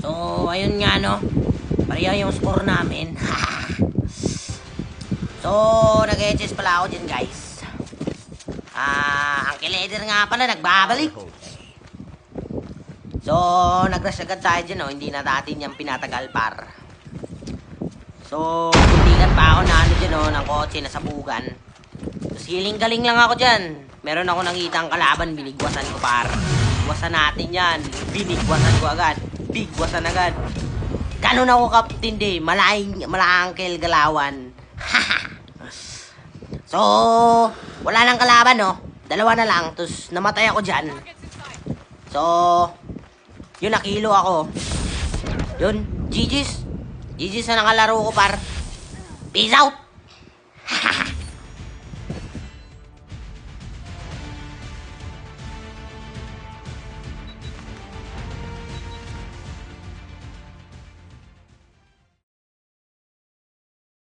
So, ayun nga, no? Pareha yung score namin. So, nag-edges pala ako dyan, guys. Uncle Eder nga pala, nagbabalik. So, nag-rush agad tayo dyan, no? Hindi na natin yung pinatagal, par. So, tindigan pa ako na ano dyan, no? Ng kotse, nasabugan. Tapos, hiling-galing lang ako dyan. Meron ako nakitang kalaban, binigwasan ko, par. Bigwasan natin yan. Binigwasan ko agad. Bigwasan agad. Ganun ako kaptindi. Malangkel galawan. So, wala nang kalaban, no? Dalawa na lang. Tapos, namatay ako dyan. So, yun, nakilo ako. Yun, GG's. GG's na nakalaro ko, par. Peace out!